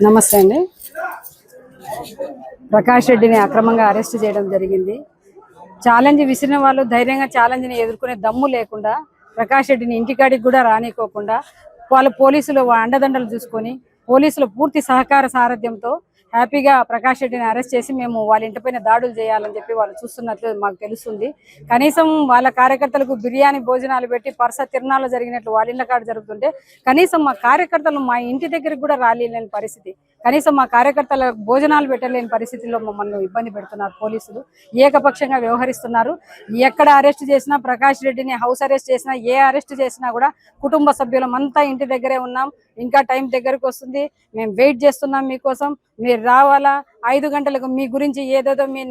నమస్తే అండి. ప్రకాష్ రెడ్డిని అక్రమంగా అరెస్ట్ చేయడం జరిగింది. ఛాలెంజ్ విసిరిన వాళ్ళు ధైర్యంగా ఛాలెంజ్ని ఎదుర్కొనే దమ్ము లేకుండా ప్రకాష్ రెడ్డిని ఇంటికాడికి కూడా రానికోకుండా వాళ్ళ పోలీసులు అండదండలు చూసుకొని పోలీసుల పూర్తి సహకార సారథ్యంతో హ్యాపీగా ప్రకాష్ రెడ్డిని అరెస్ట్ చేసి మేము వాళ్ళ ఇంటిపైన దాడులు చేయాలని చెప్పి వాళ్ళు చూస్తున్నట్లు మాకు తెలుస్తుంది. కనీసం వాళ్ళ కార్యకర్తలకు బిర్యానీ భోజనాలు పెట్టి పర్స తిరణాలు జరిగినట్లు వాళ్ళ ఇళ్ళ కాడ జరుగుతుంటే కనీసం మా కార్యకర్తలు మా ఇంటి దగ్గరికి కూడా రాలేని పరిస్థితి, కనీసం మా కార్యకర్తల భోజనాలు పెట్టలేని పరిస్థితిలో మమ్మల్ని ఇబ్బంది పెడుతున్నారు. పోలీసులు ఏకపక్షంగా వ్యవహరిస్తున్నారు. ఎక్కడ అరెస్ట్ చేసినా ప్రకాష్ రెడ్డిని హౌస్ అరెస్ట్ చేసినా ఏ అరెస్ట్ చేసినా కూడా కుటుంబ సభ్యులమంతా ఇంటి దగ్గరే ఉన్నాం. ఇంకా టైం దగ్గరకు వస్తుంది, మేము వెయిట్ చేస్తున్నాం మీకోసం, మీరు రావాలా. 5 గంటలకు మీ గురించి ఏదేదో మీ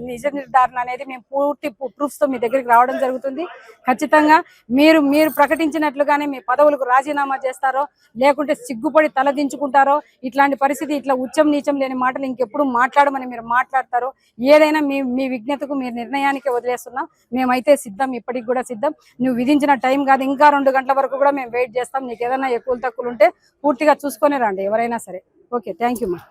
నిజ నిర్ధారణ అనేది మేము పూర్తి ప్రూఫ్స్తో మీ దగ్గరికి రావడం జరుగుతుంది. ఖచ్చితంగా మీరు ప్రకటించినట్లుగానే మీ పదవులకు రాజీనామా చేస్తారో లేకుంటే సిగ్గుపడి తలదించుకుంటారో, ఇట్లాంటి పరిస్థితి ఇట్లా ఉచ్చం నీచం లేని మాటలు ఇంకెప్పుడు మాట్లాడమని మీరు మాట్లాడతారో ఏదైనా మీ విజ్ఞతకు మీ నిర్ణయానికి వదిలేస్తున్నాం. మేమైతే సిద్ధం, ఇప్పటికి కూడా సిద్ధం. నువ్వు విధించిన టైం కాదు, ఇంకా 2 గంటల వరకు కూడా మేము వెయిట్ చేస్తాం. నీకు ఏదైనా ఎక్కువ తక్కువలు ఉంటే పూర్తిగా చూసుకొని రండి ఎవరైనా సరే. ఓకే, థ్యాంక్ యూ మా.